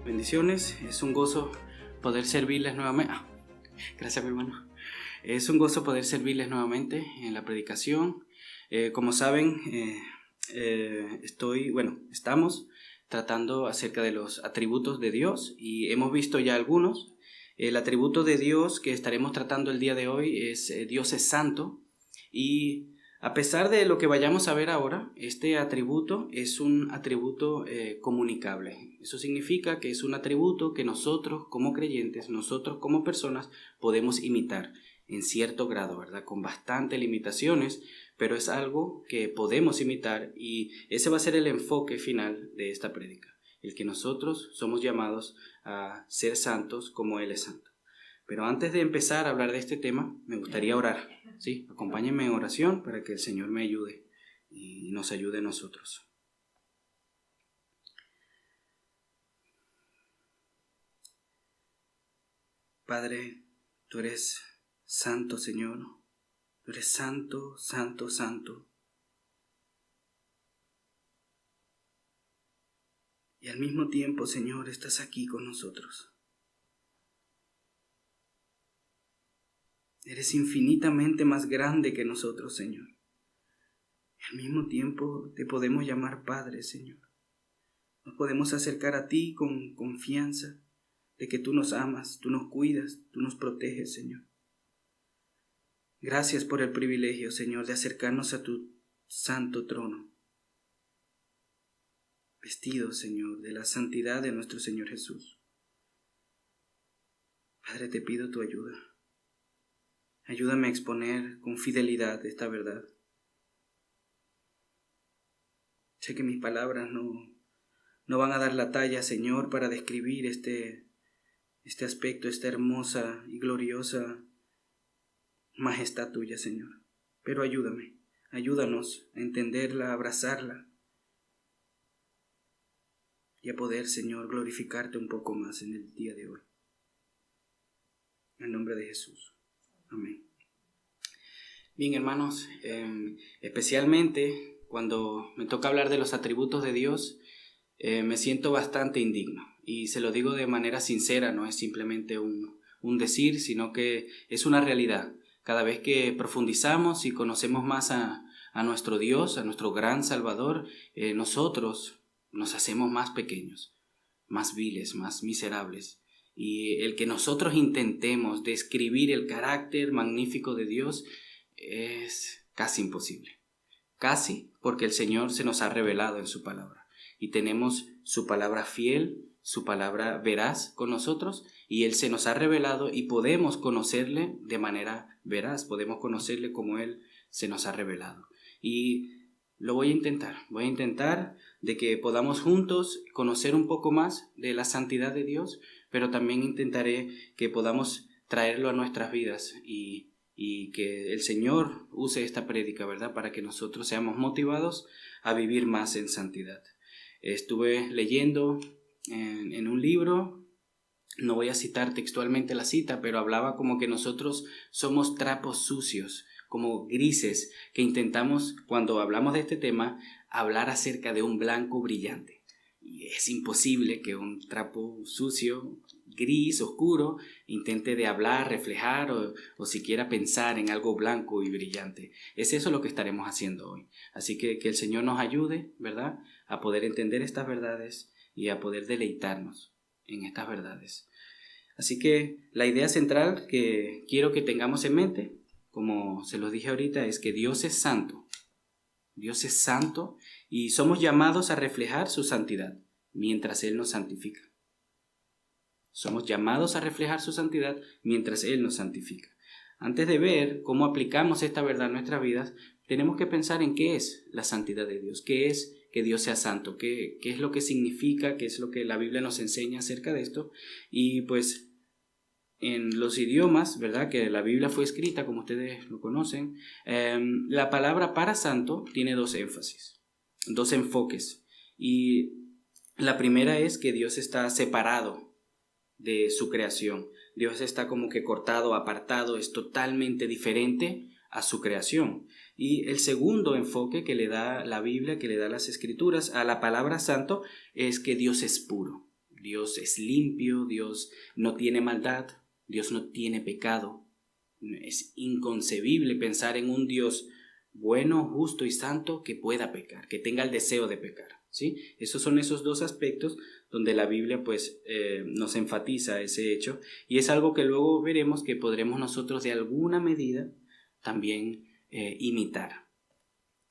Bendiciones, es un gozo poder servirles nuevamente. Gracias, mi hermano. Es un gozo poder servirles nuevamente en la predicación. Como saben, estamos tratando acerca de los atributos de Dios y hemos visto ya algunos. El atributo de Dios que estaremos tratando el día de hoy es Dios es santo, y a pesar de lo que vayamos a ver ahora, este atributo es un atributo comunicable. Eso significa que es un atributo que nosotros como creyentes, nosotros como personas podemos imitar en cierto grado, ¿verdad? Con bastantes limitaciones, pero es algo que podemos imitar, y ese va a ser el enfoque final de esta prédica, el que nosotros somos llamados a ser santos como Él es santo. Pero antes de empezar a hablar de este tema, me gustaría orar. ¿Sí? Acompáñenme en oración para que el Señor me ayude y nos ayude a nosotros. Padre, tú eres santo, Señor. Tú eres santo, santo, santo. Y al mismo tiempo, Señor, estás aquí con nosotros. Eres infinitamente más grande que nosotros, Señor. Y al mismo tiempo te podemos llamar Padre, Señor. Nos podemos acercar a ti con confianza de que tú nos amas, tú nos cuidas, tú nos proteges, Señor. Gracias por el privilegio, Señor, de acercarnos a tu santo trono, vestidos, Señor, de la santidad de nuestro Señor Jesús. Padre, te pido tu ayuda. Ayúdame a exponer con fidelidad esta verdad. Sé que mis palabras no van a dar la talla, Señor, para describir este aspecto, esta hermosa y gloriosa majestad tuya, Señor. Pero ayúdanos a entenderla, a abrazarla y a poder, Señor, glorificarte un poco más en el día de hoy. En el nombre de Jesús. Amén. Bien, hermanos, especialmente cuando me toca hablar de los atributos de Dios, me siento bastante indigno. Y se lo digo de manera sincera, no es simplemente un decir, sino que es una realidad. Cada vez que profundizamos y conocemos más a nuestro Dios, a nuestro gran Salvador, nosotros nos hacemos más pequeños, más viles, más miserables. Y el que nosotros intentemos describir el carácter magnífico de Dios es casi imposible. Casi, porque el Señor se nos ha revelado en su palabra. Y tenemos su palabra fiel, su palabra veraz con nosotros, y Él se nos ha revelado y podemos conocerle de manera veraz, podemos conocerle como Él se nos ha revelado. Y lo voy a intentar de que podamos juntos conocer un poco más de la santidad de Dios, pero también intentaré que podamos traerlo a nuestras vidas y que el Señor use esta prédica, ¿verdad?, para que nosotros seamos motivados a vivir más en santidad. Estuve leyendo en un libro, no voy a citar textualmente la cita, pero hablaba como que nosotros somos trapos sucios, como grises, que intentamos, cuando hablamos de este tema, hablar acerca de un blanco brillante. Y es imposible que un trapo sucio, gris, oscuro, intente de hablar, reflejar o siquiera pensar en algo blanco y brillante. Es eso lo que estaremos haciendo hoy. Así que el Señor nos ayude, ¿verdad?, a poder entender estas verdades y a poder deleitarnos en estas verdades. Así que la idea central que quiero que tengamos en mente, como se los dije ahorita, es que Dios es santo. Dios es santo y somos llamados a reflejar su santidad mientras Él nos santifica. Somos llamados a reflejar su santidad mientras Él nos santifica. Antes de ver cómo aplicamos esta verdad en nuestras vidas, tenemos que pensar en qué es la santidad de Dios, qué es que Dios sea santo, qué es lo que significa, qué es lo que la Biblia nos enseña acerca de esto. Y pues en los idiomas, ¿verdad?, que la Biblia fue escrita, como ustedes lo conocen, la palabra para santo tiene dos énfasis, dos enfoques. Y la primera es que Dios está separado de su creación. Dios está como que cortado, apartado, es totalmente diferente a su creación. Y el segundo enfoque que le da la Biblia, que le da las Escrituras a la palabra santo, es que Dios es puro, Dios es limpio, Dios no tiene maldad, Dios no tiene pecado. Es inconcebible pensar en un Dios bueno, justo y santo que pueda pecar, que tenga el deseo de pecar, ¿sí? Esos son esos dos aspectos donde la Biblia pues nos enfatiza ese hecho, y es algo que luego veremos que podremos nosotros de alguna medida también imitar.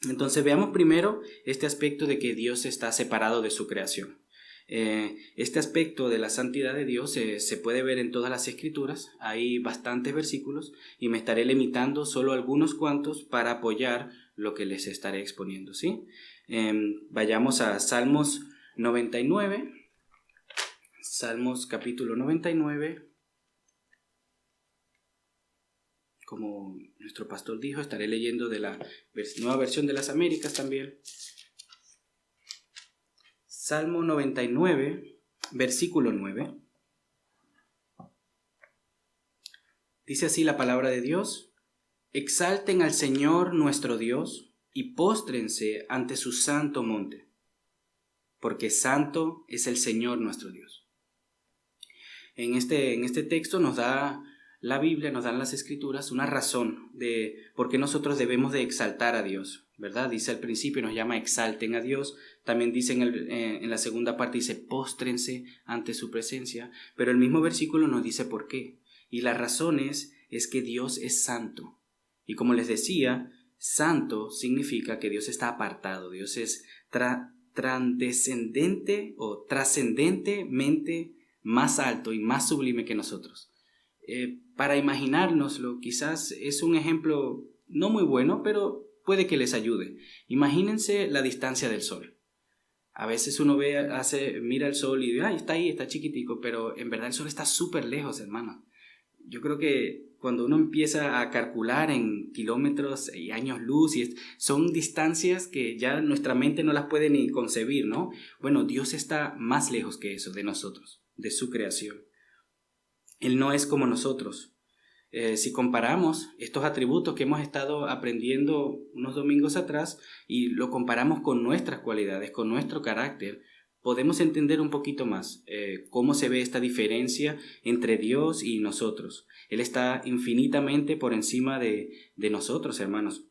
Entonces veamos primero este aspecto de que Dios está separado de su creación. Este aspecto de la santidad de Dios se puede ver en todas las Escrituras. Hay bastantes versículos y me estaré limitando solo a algunos cuantos para apoyar lo que les estaré exponiendo, ¿sí? Vayamos a Salmos 99, Salmos capítulo 99. Como nuestro pastor dijo, estaré leyendo de la nueva versión de las Américas también. Salmo 99, versículo 9. Dice así la palabra de Dios: exalten al Señor nuestro Dios y póstrense ante su santo monte, porque santo es el Señor nuestro Dios. En este texto nos da la Biblia, nos dan las Escrituras una razón de por qué nosotros debemos de exaltar a Dios, ¿verdad? Dice al principio, nos llama exalten a Dios. También dice en la segunda parte, dice póstrense ante su presencia. Pero el mismo versículo nos dice por qué. Y la razón es que Dios es santo. Y como les decía, santo significa que Dios está apartado. Dios es trascendente o trascendentemente más alto y más sublime que nosotros. Para imaginárnoslo, quizás es un ejemplo no muy bueno, pero puede que les ayude. Imagínense la distancia del Sol. A veces uno mira el Sol y dice, está ahí, está chiquitico, pero en verdad el Sol está súper lejos, hermano. Yo creo que cuando uno empieza a calcular en kilómetros y años luz, son distancias que ya nuestra mente no las puede ni concebir, ¿no? Bueno, Dios está más lejos que eso de nosotros, de su creación. Él no es como nosotros. Si comparamos estos atributos que hemos estado aprendiendo unos domingos atrás y lo comparamos con nuestras cualidades, con nuestro carácter, podemos entender un poquito más cómo se ve esta diferencia entre Dios y nosotros. Él está infinitamente por encima de nosotros, hermanos.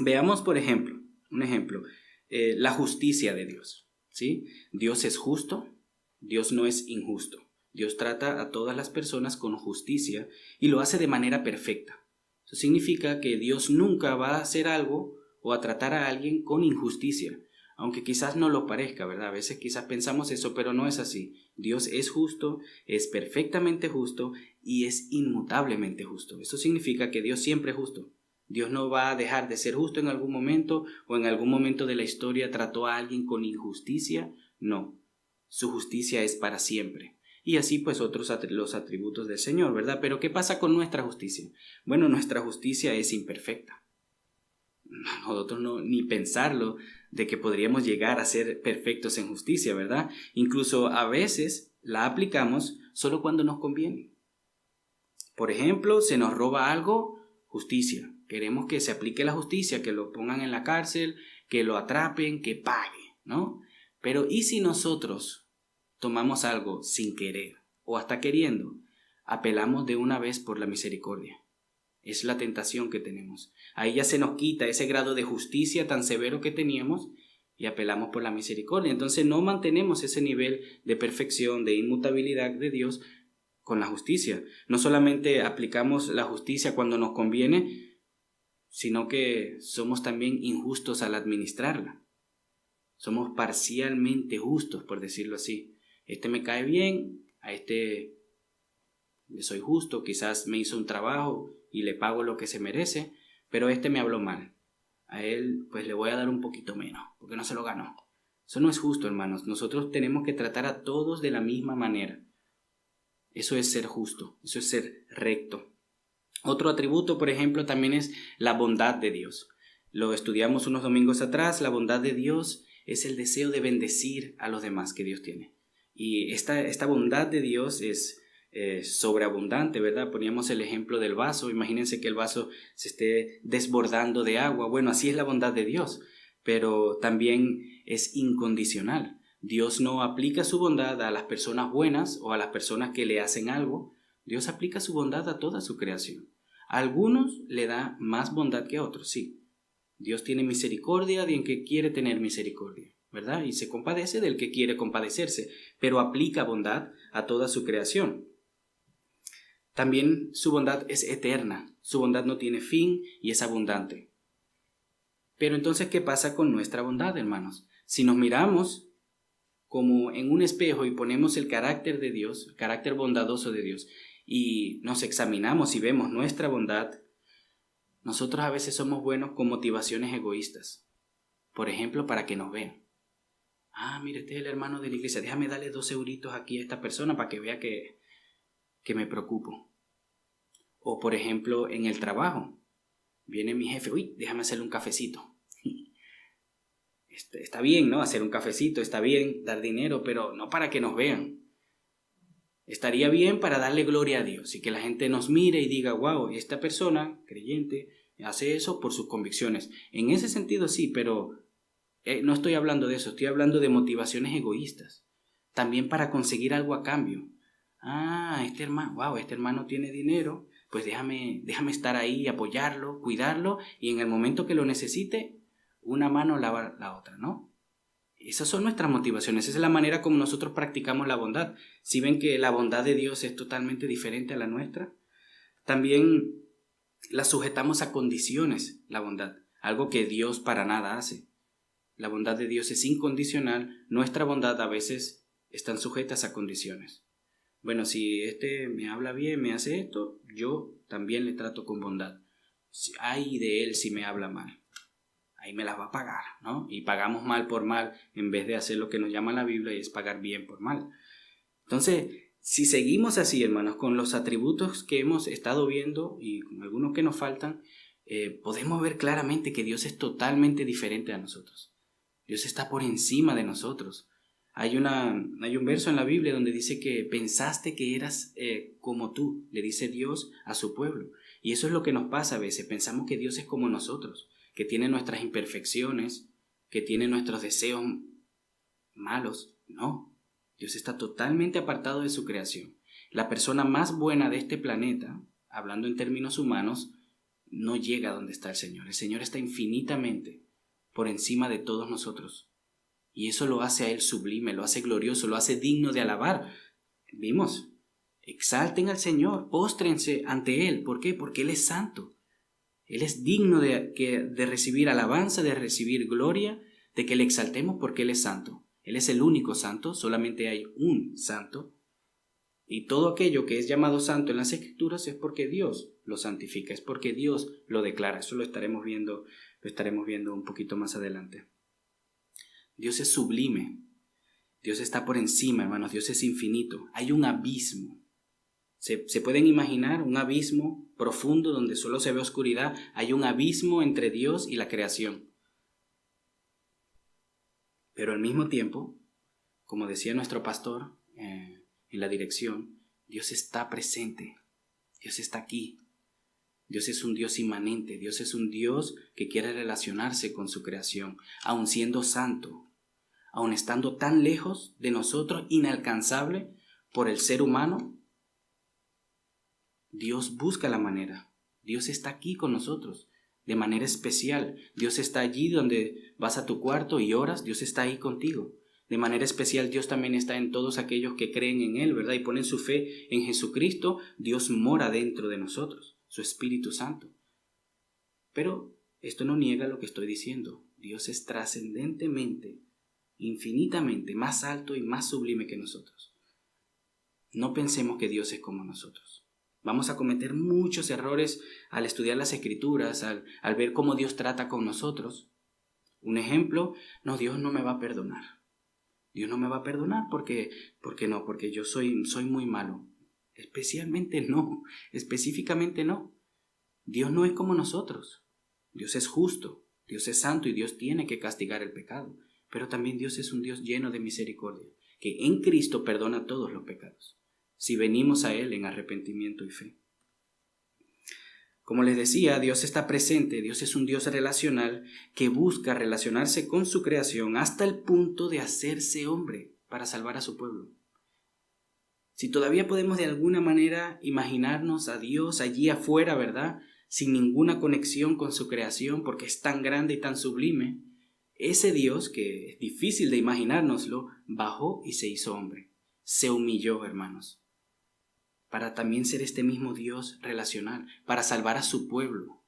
Veamos, por ejemplo, la justicia de Dios, ¿sí? Dios es justo, Dios no es injusto. Dios trata a todas las personas con justicia y lo hace de manera perfecta. Eso significa que Dios nunca va a hacer algo o a tratar a alguien con injusticia, aunque quizás no lo parezca, ¿verdad? A veces quizás pensamos eso, pero no es así. Dios es justo, es perfectamente justo y es inmutablemente justo. Eso significa que Dios siempre es justo. Dios no va a dejar de ser justo en algún momento o en algún momento de la historia trató a alguien con injusticia. No, su justicia es para siempre. Y así pues los atributos del Señor, ¿verdad? Pero ¿qué pasa con nuestra justicia? Bueno, nuestra justicia es imperfecta. Nosotros ni pensarlo de que podríamos llegar a ser perfectos en justicia, ¿verdad? Incluso a veces la aplicamos solo cuando nos conviene. Por ejemplo, se nos roba algo, justicia. Queremos que se aplique la justicia, que lo pongan en la cárcel, que lo atrapen, que pague, ¿no? Pero ¿y si nosotros tomamos algo sin querer o hasta queriendo? Apelamos de una vez por la misericordia. Es la tentación que tenemos. Ahí ya se nos quita ese grado de justicia tan severo que teníamos y apelamos por la misericordia. Entonces no mantenemos ese nivel de perfección, de inmutabilidad de Dios con la justicia. No solamente aplicamos la justicia cuando nos conviene, sino que somos también injustos al administrarla. Somos parcialmente justos, por decirlo así. Este me cae bien, a este le soy justo, quizás me hizo un trabajo y le pago lo que se merece, pero este me habló mal. A él pues le voy a dar un poquito menos, porque no se lo ganó. Eso no es justo, hermanos. Nosotros tenemos que tratar a todos de la misma manera. Eso es ser justo, eso es ser recto. Otro atributo, por ejemplo, también es la bondad de Dios. Lo estudiamos unos domingos atrás. La bondad de Dios es el deseo de bendecir a los demás que Dios tiene. Y esta bondad de Dios es sobreabundante, ¿verdad? Poníamos el ejemplo del vaso. Imagínense que el vaso se esté desbordando de agua. Bueno, así es la bondad de Dios, pero también es incondicional. Dios no aplica su bondad a las personas buenas o a las personas que le hacen algo. Dios aplica su bondad a toda su creación. A algunos le da más bondad que a otros, sí. Dios tiene misericordia de quien que quiere tener misericordia, ¿verdad? Y se compadece del que quiere compadecerse, pero aplica bondad a toda su creación. También su bondad es eterna, su bondad no tiene fin y es abundante. Pero entonces, ¿qué pasa con nuestra bondad, hermanos? Si nos miramos como en un espejo y ponemos el carácter de Dios, el carácter bondadoso de Dios, y nos examinamos y vemos nuestra bondad, nosotros a veces somos buenos con motivaciones egoístas. Por ejemplo, para que nos vean. Mire, este es el hermano de la iglesia, déjame darle 2 euritos aquí a esta persona para que vea que me preocupo. O por ejemplo, en el trabajo, viene mi jefe, déjame hacerle un cafecito. Está bien, ¿no? Hacer un cafecito, está bien, dar dinero, pero no para que nos vean. Estaría bien para darle gloria a Dios y que la gente nos mire y diga, wow, esta persona, creyente, hace eso por sus convicciones. En ese sentido sí, pero no estoy hablando de eso, estoy hablando de motivaciones egoístas. También para conseguir algo a cambio. Este hermano tiene dinero, pues déjame estar ahí, apoyarlo, cuidarlo, y en el momento que lo necesite, una mano lava la otra, ¿no? Esas son nuestras motivaciones, esa es la manera como nosotros practicamos la bondad. Si ven que la bondad de Dios es totalmente diferente a la nuestra, también la sujetamos a condiciones, la bondad, algo que Dios para nada hace. La bondad de Dios es incondicional, nuestra bondad a veces están sujetas a condiciones. Bueno, si este me habla bien, me hace esto, yo también le trato con bondad. Ay de él si me habla mal. Ahí me las va a pagar, ¿no? Y pagamos mal por mal en vez de hacer lo que nos llama la Biblia y es pagar bien por mal. Entonces, si seguimos así, hermanos, con los atributos que hemos estado viendo y con algunos que nos faltan, podemos ver claramente que Dios es totalmente diferente a nosotros. Dios está por encima de nosotros. Hay un verso en la Biblia donde dice que pensaste que eras como tú, le dice Dios a su pueblo. Y eso es lo que nos pasa a veces, pensamos que Dios es como nosotros, que tiene nuestras imperfecciones, que tiene nuestros deseos malos. No, Dios está totalmente apartado de su creación. La persona más buena de este planeta, hablando en términos humanos, no llega a donde está el Señor. El Señor está infinitamente por encima de todos nosotros. Y eso lo hace a Él sublime, lo hace glorioso, lo hace digno de alabar. ¿Vimos? Exalten al Señor, póstrense ante Él. ¿Por qué? Porque Él es santo. Él es digno de recibir alabanza, de recibir gloria, de que le exaltemos porque Él es santo. Él es el único santo, solamente hay un santo. Y todo aquello que es llamado santo en las Escrituras es porque Dios lo santifica, es porque Dios lo declara. Eso lo estaremos viendo un poquito más adelante. Dios es sublime. Dios está por encima, hermanos. Dios es infinito. Hay un abismo. ¿Se pueden imaginar un abismo profundo donde solo se ve oscuridad? Hay un abismo entre Dios y la creación. Pero al mismo tiempo, como decía nuestro pastor en la dirección, Dios está presente. Dios está aquí. Dios es un Dios inmanente. Dios es un Dios que quiere relacionarse con su creación, aun siendo santo, aun estando tan lejos de nosotros, inalcanzable por el ser humano. Dios busca la manera. Dios está aquí con nosotros de manera especial. Dios está allí donde vas a tu cuarto y oras. Dios está ahí contigo. De manera especial, Dios también está en todos aquellos que creen en Él, ¿verdad? Y ponen su fe en Jesucristo. Dios mora dentro de nosotros, su Espíritu Santo. Pero esto no niega lo que estoy diciendo. Dios es trascendentemente, infinitamente más alto y más sublime que nosotros. No pensemos que Dios es como nosotros. Vamos a cometer muchos errores al estudiar las Escrituras, al ver cómo Dios trata con nosotros. Un ejemplo, no, Dios no me va a perdonar. Dios no me va a perdonar porque yo soy muy malo. Especialmente específicamente no. Dios no es como nosotros. Dios es justo, Dios es santo y Dios tiene que castigar el pecado. Pero también Dios es un Dios lleno de misericordia, que en Cristo perdona todos los pecados. si venimos a Él en arrepentimiento y fe. Como les decía, Dios está presente, Dios es un Dios relacional que busca relacionarse con su creación hasta el punto de hacerse hombre para salvar a su pueblo. Si todavía podemos de alguna manera imaginarnos a Dios allí afuera, ¿verdad?, sin ninguna conexión con su creación porque es tan grande y tan sublime, ese Dios, que es difícil de imaginárnoslo, bajó y se hizo hombre. Se humilló, hermanos, para también ser este mismo Dios relacional, para salvar a su pueblo.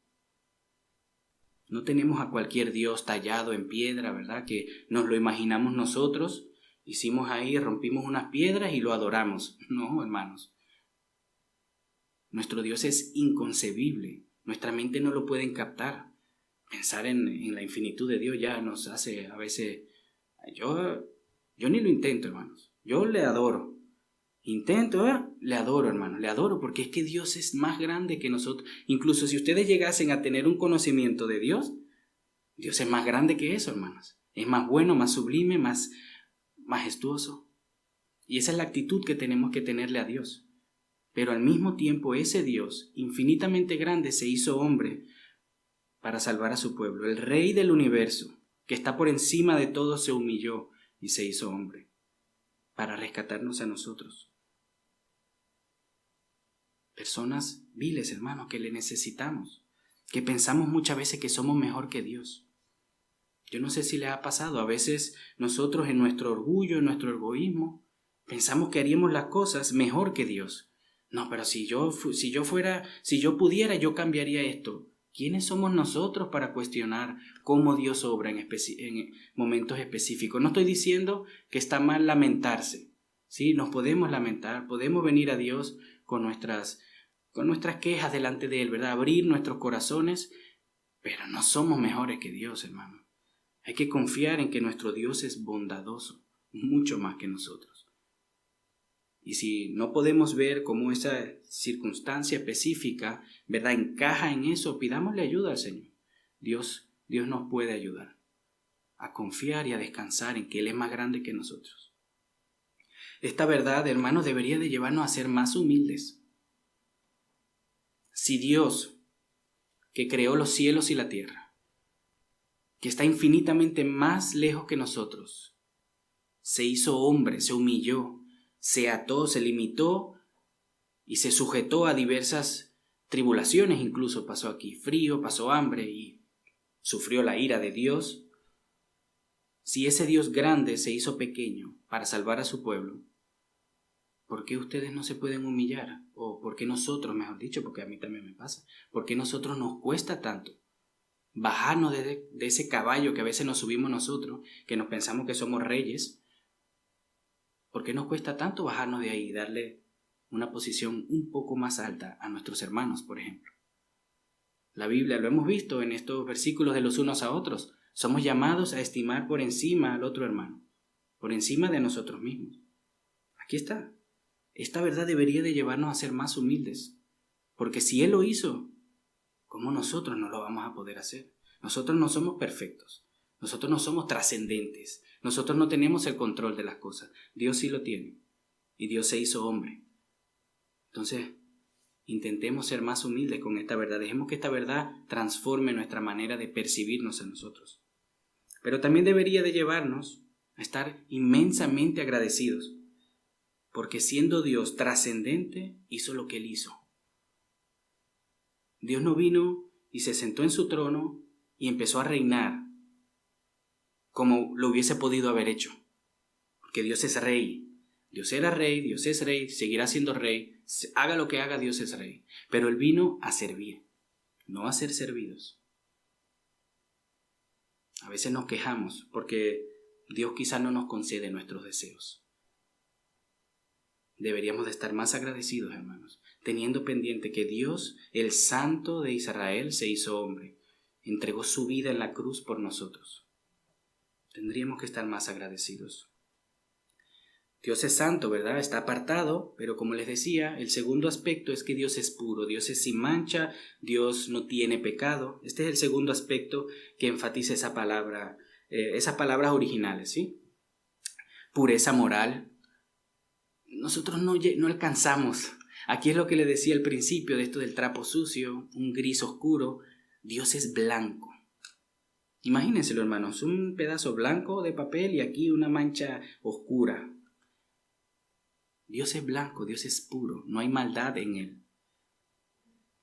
No tenemos a cualquier Dios tallado en piedra, ¿verdad?, que nos lo imaginamos nosotros, hicimos ahí, rompimos unas piedras y lo adoramos. No, hermanos. Nuestro Dios es inconcebible, nuestra mente no lo puede captar. Pensar en la infinitud de Dios ya nos hace a veces... Yo ni lo intento, hermanos. Yo le adoro. Le adoro, hermano, le adoro, porque es que Dios es más grande que nosotros. Incluso si ustedes llegasen a tener un conocimiento de Dios, Dios es más grande que eso, hermanos. Es más bueno, más sublime, más majestuoso. Y esa es la actitud que tenemos que tenerle a Dios. Pero al mismo tiempo ese Dios, infinitamente grande, se hizo hombre para salvar a su pueblo. El Rey del universo, que está por encima de todo, se humilló y se hizo hombre para rescatarnos a nosotros. Personas viles, hermanos, que le necesitamos, que pensamos muchas veces que somos mejor que Dios. Yo no sé si les ha pasado, a veces nosotros en nuestro orgullo, en nuestro egoísmo, pensamos que haríamos las cosas mejor que Dios. No, pero si yo pudiera, yo cambiaría esto. ¿Quiénes somos nosotros para cuestionar cómo Dios obra en momentos específicos? No estoy diciendo que está mal lamentarse. Sí, nos podemos lamentar, podemos venir a Dios con nuestras quejas delante de Él, ¿verdad? Abrir nuestros corazones, pero no somos mejores que Dios, hermano. Hay que confiar en que nuestro Dios es bondadoso, mucho más que nosotros. Y si no podemos ver cómo esa circunstancia específica, ¿verdad?, encaja en eso, pidámosle ayuda al Señor. Dios nos puede ayudar a confiar y a descansar en que Él es más grande que nosotros. Esta verdad, hermanos, debería de llevarnos a ser más humildes. Si Dios, que creó los cielos y la tierra, que está infinitamente más lejos que nosotros, se hizo hombre, se humilló, se ató, se limitó y se sujetó a diversas tribulaciones, incluso pasó aquí frío, pasó hambre y sufrió la ira de Dios. Si ese Dios grande se hizo pequeño para salvar a su pueblo, ¿por qué ustedes no se pueden humillar? O ¿por qué nosotros, mejor dicho, porque a mí también me pasa, ¿por qué nosotros nos cuesta tanto bajarnos de ese caballo que a veces nos subimos nosotros, que nos pensamos que somos reyes? ¿Por qué nos cuesta tanto bajarnos de ahí y darle una posición un poco más alta a nuestros hermanos, por ejemplo? La Biblia, lo hemos visto en estos versículos de los unos a otros, somos llamados a estimar por encima al otro hermano, por encima de nosotros mismos. Aquí está. Esta verdad debería de llevarnos a ser más humildes, porque si Él lo hizo, ¿cómo nosotros no lo vamos a poder hacer? Nosotros no somos perfectos, nosotros no somos trascendentes, nosotros no tenemos el control de las cosas. Dios sí lo tiene, y Dios se hizo hombre. Entonces, intentemos ser más humildes con esta verdad. Dejemos que esta verdad transforme nuestra manera de percibirnos a nosotros. Pero también debería de llevarnos a estar inmensamente agradecidos, porque siendo Dios trascendente, hizo lo que Él hizo. Dios no vino y se sentó en su trono y empezó a reinar como lo hubiese podido haber hecho, porque Dios es rey. Dios era rey, Dios es rey, seguirá siendo rey, haga lo que haga, Dios es rey. Pero Él vino a servir, no a ser servidos. A veces nos quejamos porque Dios quizá no nos concede nuestros deseos. Deberíamos de estar más agradecidos, hermanos, teniendo pendiente que Dios, el Santo de Israel, se hizo hombre, entregó su vida en la cruz por nosotros. Tendríamos que estar más agradecidos. Dios es santo, ¿verdad? Está apartado, pero como les decía, el segundo aspecto es que Dios es puro, Dios es sin mancha, Dios no tiene pecado. Este es el segundo aspecto que enfatiza esa palabra, esas palabras originales, ¿sí? Pureza moral. nosotros no alcanzamos. Aquí es lo que le decía al principio de esto del trapo sucio, un gris oscuro. Dios es blanco. Imagínenselo, hermanos, un pedazo blanco de papel y aquí una mancha oscura. Dios es blanco, Dios es puro, no hay maldad en Él.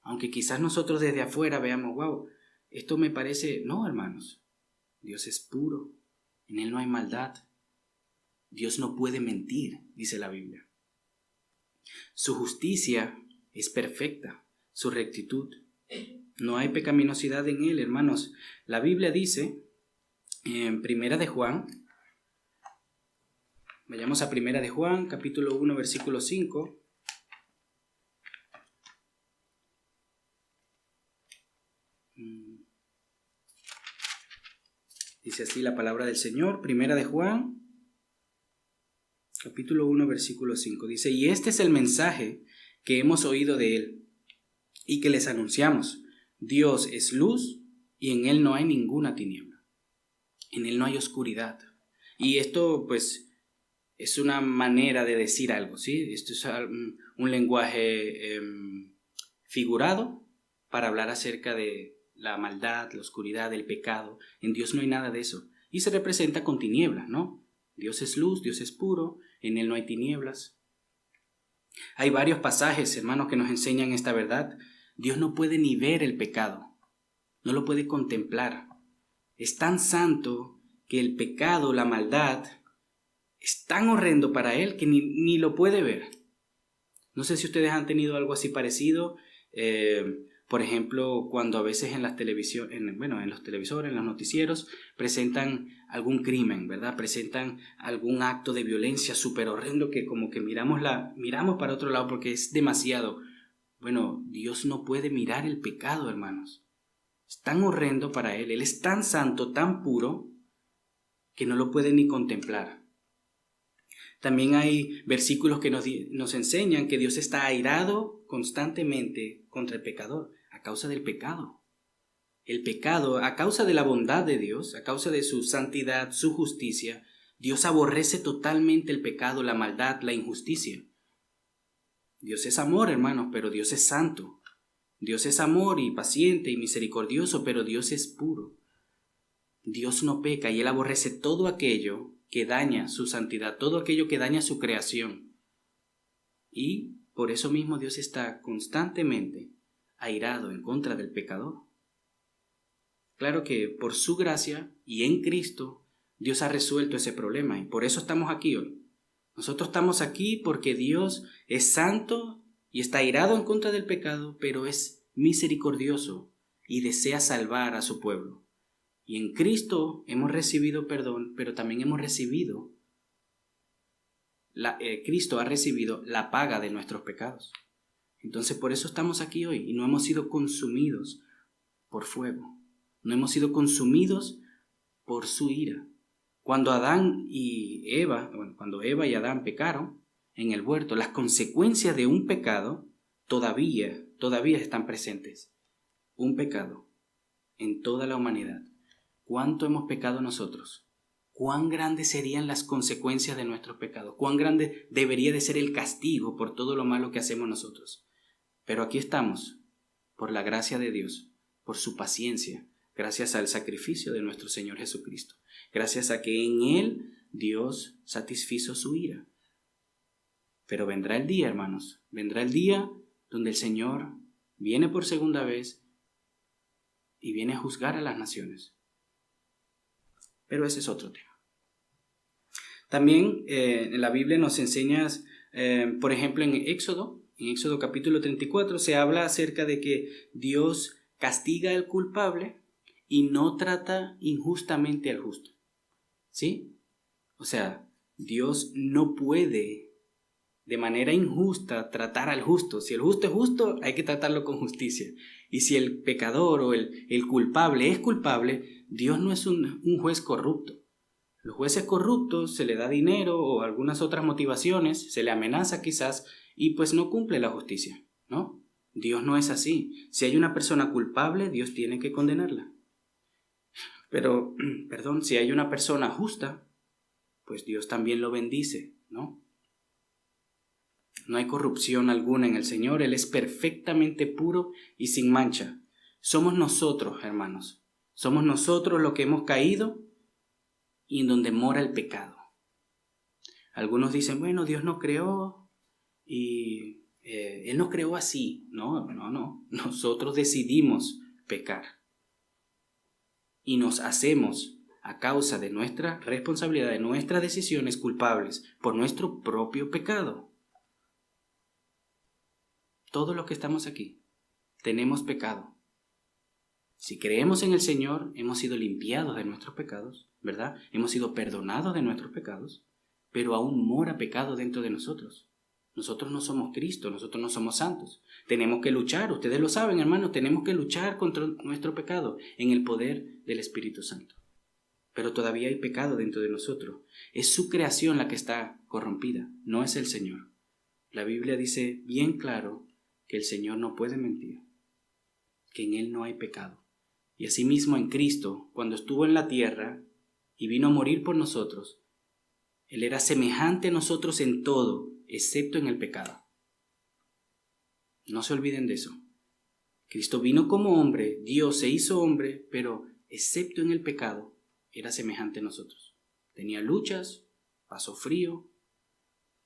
Aunque quizás nosotros desde afuera veamos, wow, esto me parece... No, hermanos, Dios es puro, en Él no hay maldad. Dios no puede mentir, dice la Biblia. Su justicia es perfecta, su rectitud. No hay pecaminosidad en Él, hermanos. La Biblia dice en Primera de Juan, vayamos a Primera de Juan, capítulo 1, versículo 5. Dice así la palabra del Señor, Primera de Juan, capítulo 1, versículo 5. Dice, y este es el mensaje que hemos oído de Él y que les anunciamos. Dios es luz y en Él no hay ninguna tiniebla. En Él no hay oscuridad. Y esto, pues, es una manera de decir algo, ¿sí? Esto es un lenguaje figurado para hablar acerca de la maldad, la oscuridad, el pecado. En Dios no hay nada de eso. Y se representa con tinieblas, ¿no? Dios es luz, Dios es puro, en Él no hay tinieblas. Hay varios pasajes, hermanos, que nos enseñan esta verdad. Dios no puede ni ver el pecado, no lo puede contemplar. Es tan santo que el pecado, la maldad, es tan horrendo para Él que ni lo puede ver. No sé si ustedes han tenido algo así parecido. Por ejemplo, cuando a veces en las en los televisores, en los noticieros, presentan algún crimen, ¿verdad? Presentan algún acto de violencia súper horrendo que como que miramos para otro lado porque es demasiado. Bueno, Dios no puede mirar el pecado, hermanos. Es tan horrendo para Él. Él es tan santo, tan puro, que no lo puede ni contemplar. También hay versículos que nos enseñan que Dios está airado constantemente contra el pecador a causa del pecado. El pecado, a causa de la bondad de Dios, a causa de su santidad, su justicia, Dios aborrece totalmente el pecado, la maldad, la injusticia. Dios es amor, hermanos, pero Dios es santo. Dios es amor y paciente y misericordioso, pero Dios es puro. Dios no peca y Él aborrece todo aquello que daña su santidad, todo aquello que daña su creación. Y por eso mismo Dios está constantemente airado en contra del pecador. Claro que por su gracia y en Cristo, Dios ha resuelto ese problema y por eso estamos aquí hoy. Nosotros estamos aquí porque Dios es santo y está airado en contra del pecado, pero es misericordioso y desea salvar a su pueblo. Y en Cristo hemos recibido perdón, pero también hemos recibido, Cristo ha recibido la paga de nuestros pecados. Entonces por eso estamos aquí hoy y no hemos sido consumidos por fuego. No hemos sido consumidos por su ira. Cuando Eva y Adán pecaron en el huerto, las consecuencias de un pecado todavía están presentes. Un pecado en toda la humanidad. ¿Cuánto hemos pecado nosotros? ¿Cuán grandes serían las consecuencias de nuestros pecados? ¿Cuán grande debería de ser el castigo por todo lo malo que hacemos nosotros? Pero aquí estamos, por la gracia de Dios, por su paciencia, gracias al sacrificio de nuestro Señor Jesucristo, gracias a que en Él Dios satisfizo su ira. Pero vendrá el día, hermanos, vendrá el día donde el Señor viene por segunda vez y viene a juzgar a las naciones. Pero ese es otro tema. También en la Biblia nos enseña, por ejemplo, en Éxodo capítulo 34, se habla acerca de que Dios castiga al culpable y no trata injustamente al justo. ¿Sí? O sea, Dios no puede de manera injusta tratar al justo. Si el justo es justo, hay que tratarlo con justicia. Y si el pecador o el culpable es culpable, Dios no es un juez corrupto. Los jueces corruptos se le da dinero o algunas otras motivaciones, se le amenaza quizás y pues no cumple la justicia, ¿no? Dios no es así. Si hay una persona culpable, Dios tiene que condenarla. Pero, si hay una persona justa, pues Dios también lo bendice, ¿no? No hay corrupción alguna en el Señor. Él es perfectamente puro y sin mancha. Somos nosotros, hermanos. Somos nosotros los que hemos caído y en donde mora el pecado. Algunos dicen, bueno, Dios nos creó y Él nos creó así. No. Nosotros decidimos pecar. Y nos hacemos, a causa de nuestra responsabilidad, de nuestras decisiones, culpables por nuestro propio pecado. Todos los que estamos aquí tenemos pecado. Si creemos en el Señor, hemos sido limpiados de nuestros pecados, ¿verdad? Hemos sido perdonados de nuestros pecados, pero aún mora pecado dentro de nosotros. Nosotros no somos Cristo, nosotros no somos santos. Tenemos que luchar, ustedes lo saben, hermanos, tenemos que luchar contra nuestro pecado en el poder del Espíritu Santo. Pero todavía hay pecado dentro de nosotros. Es su creación la que está corrompida, no es el Señor. La Biblia dice bien claro que el Señor no puede mentir, que en Él no hay pecado. Y asimismo en Cristo, cuando estuvo en la tierra y vino a morir por nosotros, Él era semejante a nosotros en todo, excepto en el pecado. No se olviden de eso. Cristo vino como hombre, Dios se hizo hombre, pero excepto en el pecado, era semejante a nosotros. Tenía luchas, pasó frío,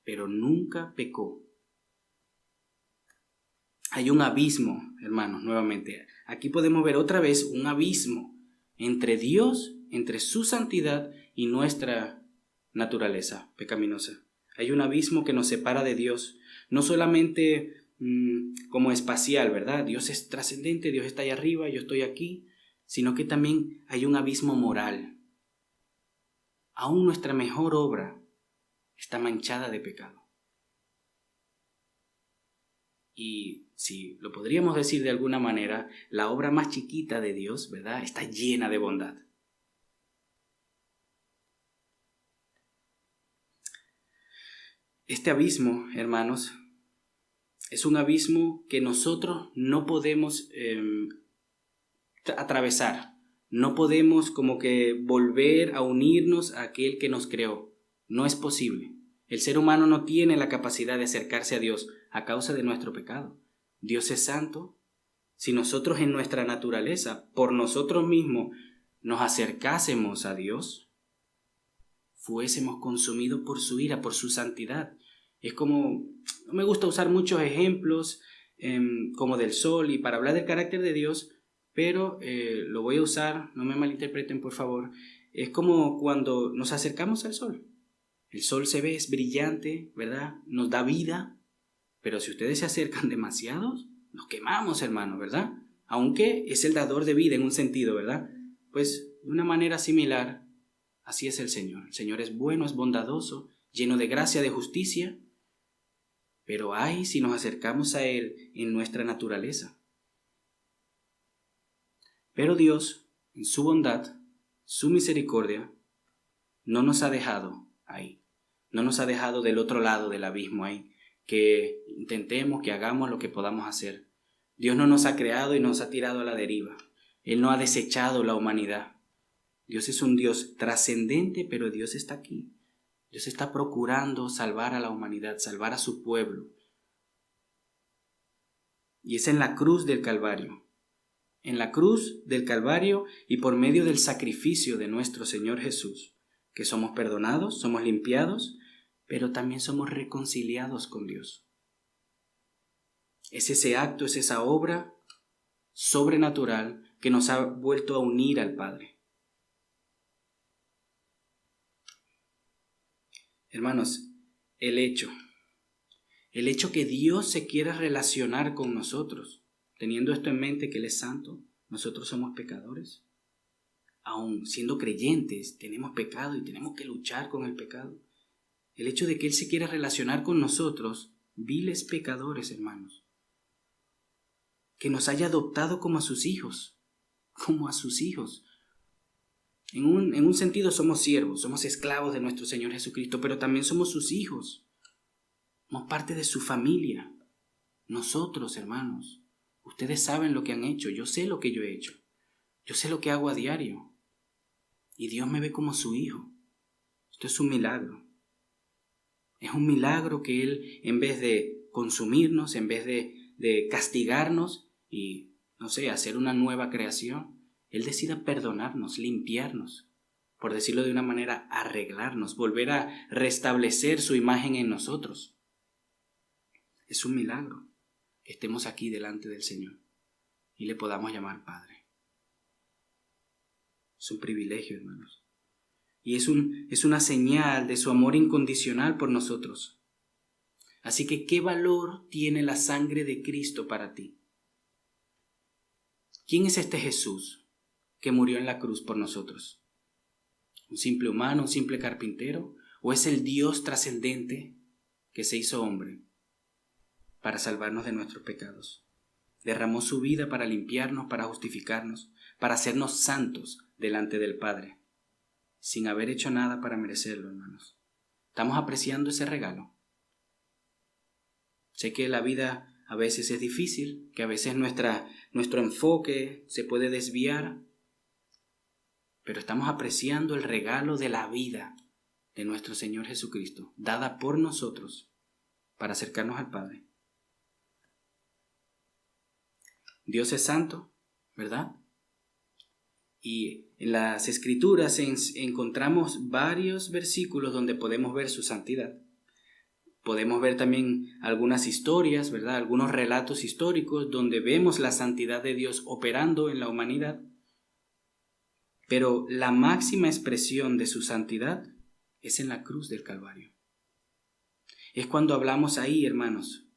pero nunca pecó. Hay un abismo, hermanos, nuevamente. Aquí podemos ver otra vez un abismo entre Dios, entre su santidad y nuestra naturaleza pecaminosa. Hay un abismo que nos separa de Dios, no solamente como espacial, ¿verdad? Dios es trascendente, Dios está allá arriba, yo estoy aquí, sino que también hay un abismo moral. Aún nuestra mejor obra está manchada de pecado. Y si lo podríamos decir de alguna manera, la obra más chiquita de Dios, ¿verdad?, está llena de bondad. Este abismo, hermanos, es un abismo que nosotros no podemos atravesar. No podemos como que volver a unirnos a aquel que nos creó. No es posible. El ser humano no tiene la capacidad de acercarse a Dios a causa de nuestro pecado. Dios es santo. Si nosotros en nuestra naturaleza, por nosotros mismos, nos acercásemos a Dios, fuésemos consumidos por su ira, por su santidad. Es como, no me gusta usar muchos ejemplos como del sol y para hablar del carácter de Dios, pero lo voy a usar, no me malinterpreten por favor. Es como cuando nos acercamos al sol. El sol se ve, es brillante, ¿verdad? Nos da vida, pero si ustedes se acercan demasiados, nos quemamos, hermano, ¿verdad? Aunque es el dador de vida en un sentido, ¿verdad? Pues de una manera similar, así es el Señor. El Señor es bueno, es bondadoso, lleno de gracia, de justicia, pero ay si nos acercamos a Él en nuestra naturaleza. Pero Dios, en su bondad, su misericordia, no nos ha dejado ahí. No nos ha dejado del otro lado del abismo ahí, que intentemos, que hagamos lo que podamos hacer. Dios no nos ha creado y nos ha tirado a la deriva. Él no ha desechado la humanidad. Dios es un Dios trascendente, pero Dios está aquí. Dios está procurando salvar a la humanidad, salvar a su pueblo. Y es en la cruz del Calvario. En la cruz del Calvario y por medio del sacrificio de nuestro Señor Jesús, que somos perdonados, somos limpiados, pero también somos reconciliados con Dios. Es ese acto, es esa obra sobrenatural que nos ha vuelto a unir al Padre. Hermanos, el hecho que Dios se quiera relacionar con nosotros, teniendo esto en mente que Él es santo, nosotros somos pecadores. Aún siendo creyentes, tenemos pecado y tenemos que luchar con el pecado. El hecho de que Él se quiera relacionar con nosotros, viles pecadores, hermanos, que nos haya adoptado como a sus hijos, En un sentido somos siervos, somos esclavos de nuestro Señor Jesucristo, pero también somos sus hijos. Somos parte de su familia. Nosotros, hermanos, ustedes saben lo que han hecho, yo sé lo que yo he hecho. Yo sé lo que hago a diario. Y Dios me ve como su hijo. Esto es un milagro. Es un milagro que Él, en vez de consumirnos, en vez de castigarnos y, no sé, hacer una nueva creación, Él decida perdonarnos, limpiarnos, por decirlo de una manera, arreglarnos, volver a restablecer su imagen en nosotros. Es un milagro que estemos aquí delante del Señor y le podamos llamar Padre. Es un privilegio, hermanos. Y es una señal de su amor incondicional por nosotros. Así que, ¿qué valor tiene la sangre de Cristo para ti? ¿Quién es este Jesús que murió en la cruz por nosotros? ¿Un simple humano, un simple carpintero? ¿O es el Dios trascendente que se hizo hombre para salvarnos de nuestros pecados? Derramó su vida para limpiarnos, para justificarnos, para hacernos santos delante del Padre, sin haber hecho nada para merecerlo, hermanos. ¿Estamos apreciando ese regalo? Sé que la vida a veces es difícil, que a veces nuestro enfoque se puede desviar, pero estamos apreciando el regalo de la vida de nuestro Señor Jesucristo, dada por nosotros para acercarnos al Padre. Dios es santo, ¿verdad? Y en las Escrituras encontramos varios versículos donde podemos ver su santidad. Podemos ver también algunas historias, ¿verdad? Algunos relatos históricos donde vemos la santidad de Dios operando en la humanidad. Pero la máxima expresión de su santidad es en la cruz del Calvario. Es cuando hablamos ahí, hermanos,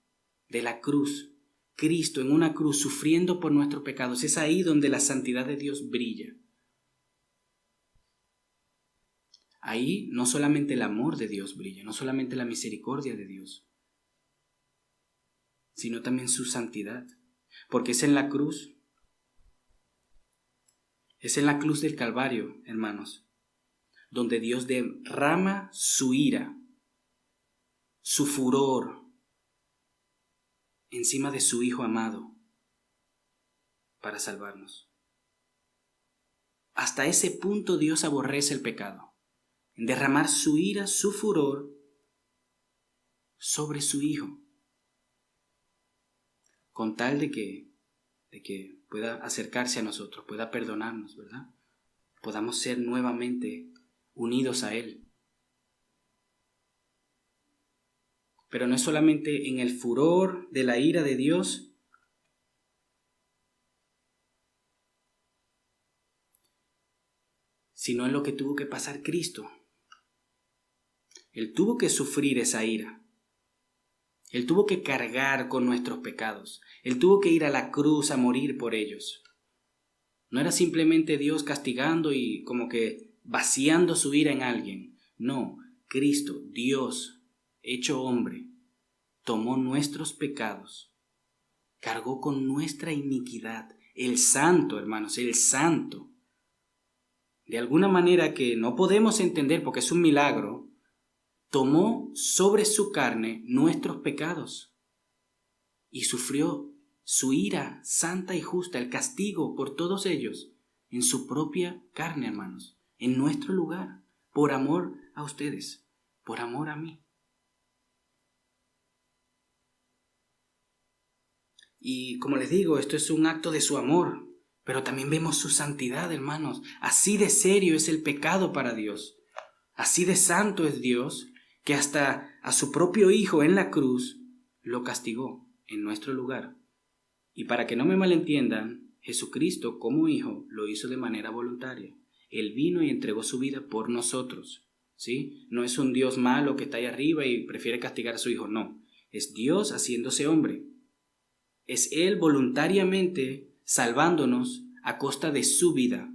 de la cruz. Cristo en una cruz sufriendo por nuestros pecados. Es ahí donde la santidad de Dios brilla. Ahí no solamente el amor de Dios brilla, no solamente la misericordia de Dios, sino también su santidad. Porque es en la cruz del Calvario, hermanos, donde Dios derrama su ira, su furor encima de su Hijo amado para salvarnos. Hasta ese punto Dios aborrece el pecado, en derramar su ira, su furor sobre su Hijo, con tal de que pueda acercarse a nosotros, pueda perdonarnos, ¿verdad? Podamos ser nuevamente unidos a Él. Pero no es solamente en el furor de la ira de Dios, sino en lo que tuvo que pasar Cristo. Él tuvo que sufrir esa ira. Él tuvo que cargar con nuestros pecados. Él tuvo que ir a la cruz a morir por ellos. No era simplemente Dios castigando y como que vaciando su ira en alguien. No, Cristo, Dios, hecho hombre, tomó nuestros pecados, cargó con nuestra iniquidad. El santo, hermanos, el santo. De alguna manera que no podemos entender porque es un milagro, tomó sobre su carne nuestros pecados y sufrió su ira santa y justa, el castigo por todos ellos, en su propia carne, hermanos, en nuestro lugar, por amor a ustedes, por amor a mí. Y como les digo, esto es un acto de su amor, pero también vemos su santidad, hermanos. Así de serio es el pecado para Dios. Así de santo es Dios, que hasta a su propio Hijo en la cruz lo castigó en nuestro lugar. Y para que no me malentiendan, Jesucristo como Hijo lo hizo de manera voluntaria. Él vino y entregó su vida por nosotros, ¿sí? No es un Dios malo que está ahí arriba y prefiere castigar a su Hijo, no. Es Dios haciéndose hombre. Es Él voluntariamente salvándonos a costa de su vida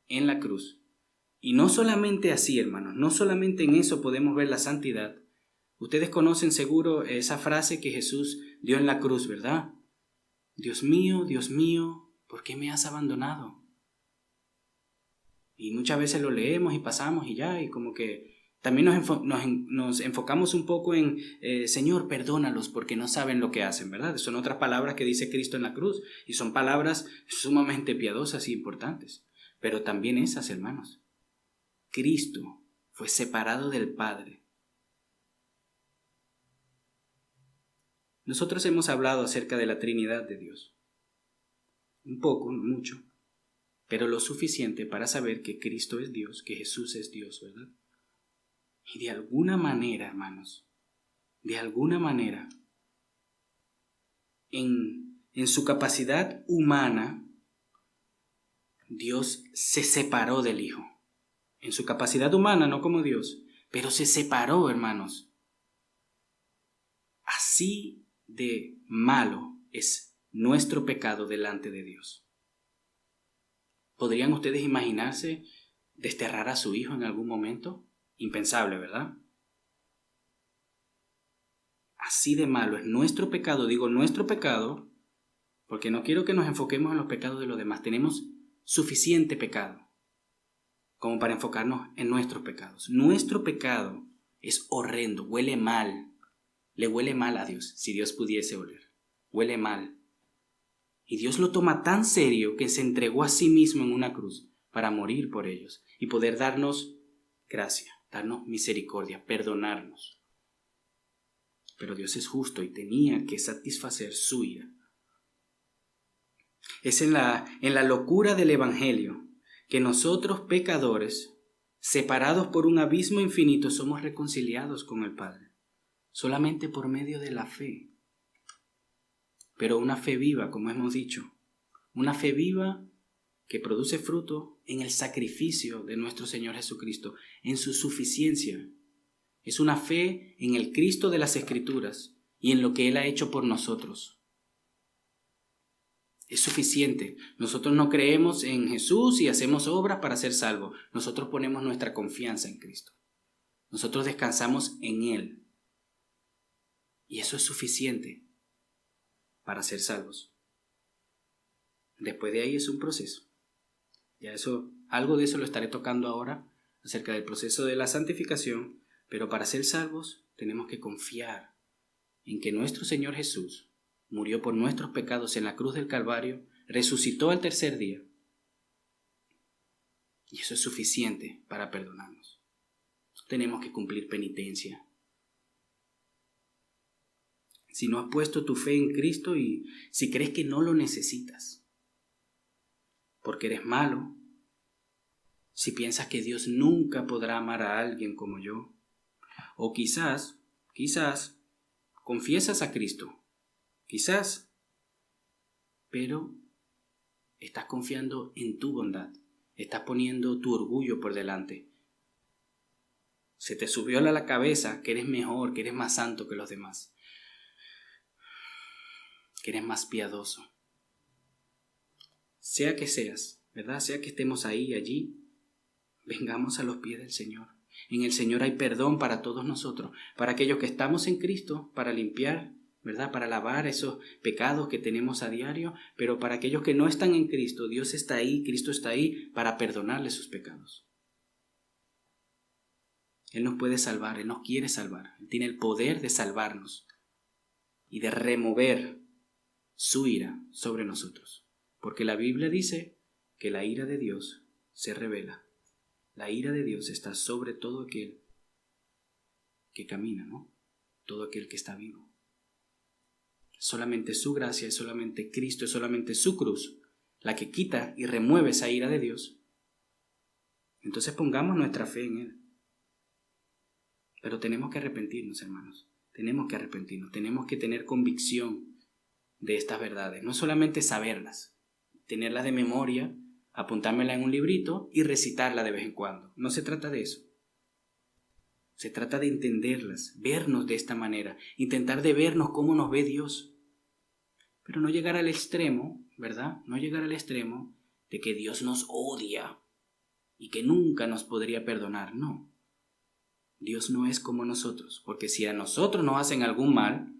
en la cruz. Y no solamente así, hermanos, no solamente en eso podemos ver la santidad. Ustedes conocen seguro esa frase que Jesús dio en la cruz, ¿verdad? Dios mío, ¿por qué me has abandonado? Y muchas veces lo leemos y pasamos y ya, y como que también nos enfocamos un poco en, Señor, perdónalos porque no saben lo que hacen, ¿verdad? Son otras palabras que dice Cristo en la cruz, y son palabras sumamente piadosas y importantes. Pero también esas, hermanos. Cristo fue separado del Padre Nosotros hemos hablado acerca de la Trinidad de Dios. Un poco, no mucho, pero lo suficiente para saber que Cristo es Dios, que Jesús es Dios, ¿verdad? Y de alguna manera, hermanos, de alguna manera, en su capacidad humana, Dios se separó del Hijo. En su capacidad humana, no como Dios, pero se separó, hermanos. Así de malo es nuestro pecado delante de Dios. ¿Podrían ustedes imaginarse desterrar a su hijo en algún momento? Impensable, ¿verdad? Así de malo es nuestro pecado. Digo nuestro pecado porque no quiero que nos enfoquemos en los pecados de los demás. Tenemos suficiente pecado como para enfocarnos en nuestros pecados. Nuestro pecado es horrendo, huele mal. Le huele mal a Dios, si Dios pudiese oler. Huele mal. Y Dios lo toma tan serio que se entregó a sí mismo en una cruz para morir por ellos y poder darnos gracia, darnos misericordia, perdonarnos. Pero Dios es justo y tenía que satisfacer su ira. Es en la locura del Evangelio que nosotros pecadores, separados por un abismo infinito, somos reconciliados con el Padre, solamente por medio de la fe. Pero una fe viva, como hemos dicho, una fe viva que produce fruto en el sacrificio de nuestro Señor Jesucristo, en su suficiencia. Es una fe en el Cristo de las Escrituras y en lo que Él ha hecho por nosotros. Es suficiente. Nosotros no creemos en Jesús y hacemos obras para ser salvos. Nosotros ponemos nuestra confianza en Cristo. Nosotros descansamos en Él. Y eso es suficiente para ser salvos. Después de ahí es un proceso. Ya algo de eso lo estaré tocando ahora, acerca del proceso de la santificación, pero para ser salvos tenemos que confiar en que nuestro Señor Jesús murió por nuestros pecados en la cruz del Calvario, resucitó al tercer día, y eso es suficiente para perdonarnos. No tenemos que cumplir penitencia. Si no has puesto tu fe en Cristo y si crees que no lo necesitas, porque eres malo, si piensas que Dios nunca podrá amar a alguien como yo, o quizás, confiesas a Cristo, quizás, pero estás confiando en tu bondad, estás poniendo tu orgullo por delante. Se te subió a la cabeza que eres mejor, que eres más santo que los demás, que eres más piadoso. Sea que seas, ¿verdad? Sea que estemos ahí y allí, vengamos a los pies del Señor. En el Señor hay perdón para todos nosotros, para aquellos que estamos en Cristo, para limpiar, ¿verdad? Para lavar esos pecados que tenemos a diario, pero para aquellos que no están en Cristo, Dios está ahí, Cristo está ahí para perdonarles sus pecados. Él nos puede salvar, Él nos quiere salvar, Él tiene el poder de salvarnos y de remover su ira sobre nosotros, porque la Biblia dice que la ira de Dios se revela. La ira de Dios está sobre todo aquel que camina, ¿no? Todo aquel que está vivo. Solamente su gracia, es solamente Cristo, es solamente su cruz la que quita y remueve esa ira de Dios. Entonces pongamos nuestra fe en Él. Pero tenemos que arrepentirnos, hermanos. Tenemos que arrepentirnos. Tenemos que tener convicción de estas verdades. No solamente saberlas, tenerlas de memoria, apuntármela en un librito y recitarla de vez en cuando. No se trata de eso. Se trata de entenderlas, vernos de esta manera, intentar de vernos cómo nos ve Dios. Pero no llegar al extremo, ¿verdad? No llegar al extremo de que Dios nos odia y que nunca nos podría perdonar. No. Dios no es como nosotros, porque si a nosotros nos hacen algún mal,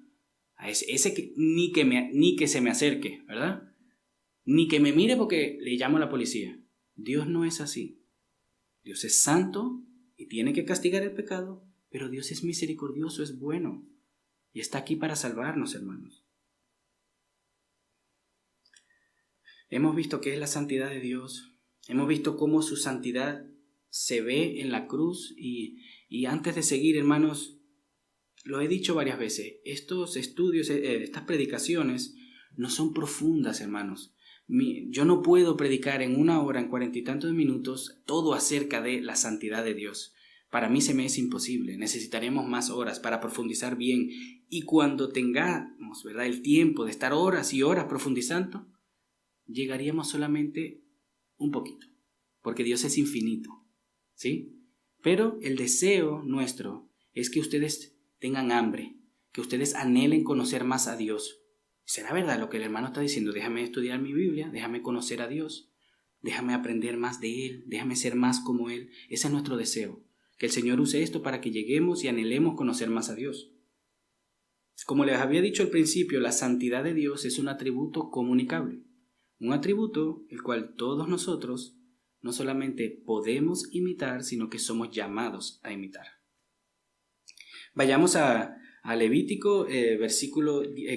a ese que, ni que se me acerque, ¿verdad? Ni que me mire porque le llamo a la policía. Dios no es así. Dios es santo y tiene que castigar el pecado, pero Dios es misericordioso, es bueno y está aquí para salvarnos, hermanos. Hemos visto qué es la santidad de Dios. Hemos visto cómo su santidad se ve en la cruz y antes de seguir, hermanos, lo he dicho varias veces, estos estudios, estas predicaciones no son profundas, hermanos. Yo no puedo predicar en 1 hora, en 40 y tantos minutos, todo acerca de la santidad de Dios. Para mí se me es imposible. Necesitaremos más horas para profundizar bien. Y cuando tengamos, ¿verdad?, el tiempo de estar horas y horas profundizando, llegaríamos solamente un poquito, porque Dios es infinito, ¿sí? Pero el deseo nuestro es que ustedes tengan hambre, que ustedes anhelen conocer más a Dios. ¿Será verdad lo que el hermano está diciendo? Déjame estudiar mi Biblia, déjame conocer a Dios, déjame aprender más de Él, déjame ser más como Él. Ese es nuestro deseo, que el Señor use esto para que lleguemos y anhelemos conocer más a Dios. Como les había dicho al principio, la santidad de Dios es un atributo comunicable, un atributo el cual todos nosotros no solamente podemos imitar, sino que somos llamados a imitar. Vayamos a Levítico,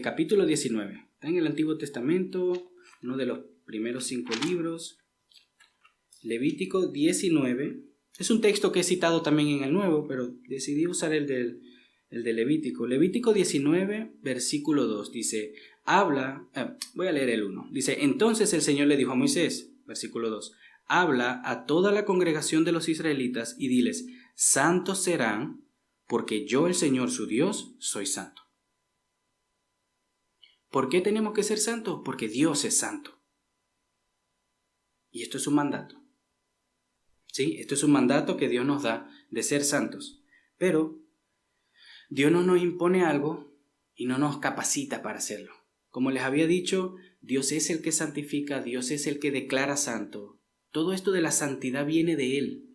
capítulo 19. Está en el Antiguo Testamento, uno de los primeros 5 libros. Levítico 19. Es un texto que he citado también en el Nuevo, pero decidí usar el de Levítico. Levítico 19, versículo 2, dice, voy a leer el 1. Dice, entonces el Señor le dijo a Moisés, versículo 2, habla a toda la congregación de los israelitas y diles, santos serán, porque yo, el Señor su Dios, soy santo. ¿Por qué tenemos que ser santos? Porque Dios es santo. Y esto es un mandato. ¿Sí? Esto es un mandato que Dios nos da de ser santos. Pero Dios no nos impone algo y no nos capacita para hacerlo. Como les había dicho, Dios es el que santifica, Dios es el que declara santo. Todo esto de la santidad viene de Él.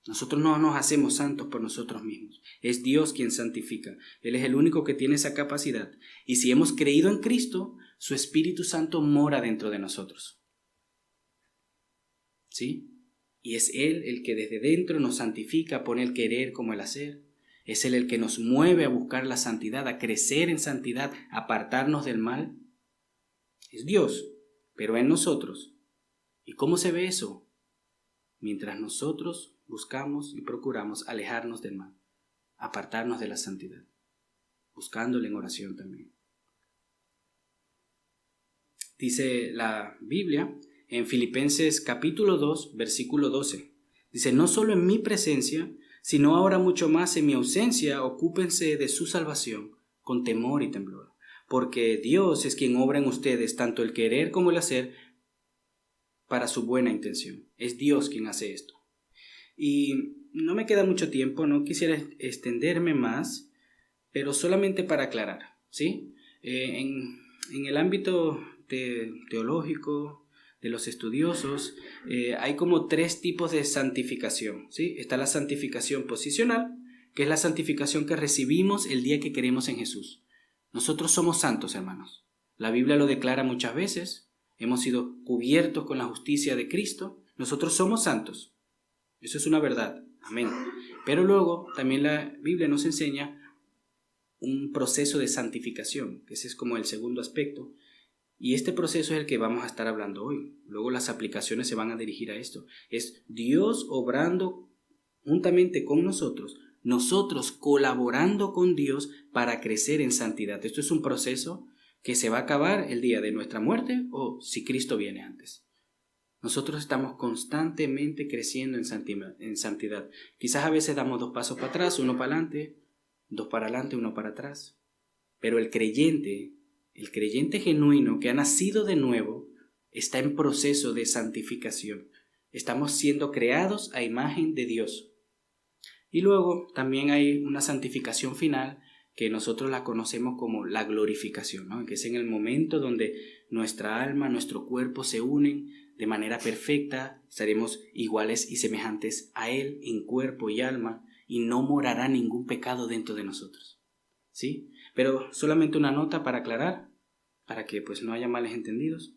Nosotros no nos hacemos santos por nosotros mismos. Es Dios quien santifica. Él es el único que tiene esa capacidad. Y si hemos creído en Cristo, su Espíritu Santo mora dentro de nosotros. ¿Sí? Y es Él el que desde dentro nos santifica, pone el querer como el hacer. Es Él el que nos mueve a buscar la santidad, a crecer en santidad, a apartarnos del mal. Es Dios, pero en nosotros. ¿Y cómo se ve eso? Mientras nosotros buscamos y procuramos alejarnos del mal, apartarnos de la santidad, buscándole en oración también. Dice la Biblia en Filipenses capítulo 2, versículo 12. Dice, no solo en mi presencia, sino ahora mucho más en mi ausencia, ocúpense de su salvación con temor y temblor, porque Dios es quien obra en ustedes tanto el querer como el hacer para su buena intención. Es Dios quien hace esto. Y no me queda mucho tiempo, no quisiera extenderme más, pero solamente para aclarar, ¿sí? En el ámbito teológico de los estudiosos, hay como 3 tipos de santificación, ¿sí? Está la santificación posicional, que es la santificación que recibimos el día que creemos en Jesús. Nosotros somos santos, hermanos. La Biblia lo declara muchas veces. Hemos sido cubiertos con la justicia de Cristo. Nosotros somos santos. Eso es una verdad. Amén. Pero luego también la Biblia nos enseña un proceso de santificación, que ese es como el segundo aspecto. Y este proceso es el que vamos a estar hablando hoy. Luego las aplicaciones se van a dirigir a esto. Es Dios obrando juntamente con nosotros, nosotros colaborando con Dios para crecer en santidad. Esto es un proceso que se va a acabar el día de nuestra muerte o si Cristo viene antes. Nosotros estamos constantemente creciendo en santidad. Quizás a veces damos 2 pasos para atrás, 1 para adelante, 2 para adelante, 1 para atrás. Pero el creyente genuino que ha nacido de nuevo está en proceso de santificación. Estamos siendo creados a imagen de Dios. Y luego también hay una santificación final que nosotros la conocemos como la glorificación, ¿no? Que es en el momento donde nuestra alma, nuestro cuerpo se unen de manera perfecta, estaremos iguales y semejantes a Él en cuerpo y alma y no morará ningún pecado dentro de nosotros. ¿Sí? Pero solamente una nota para aclarar, para que pues no haya males entendidos.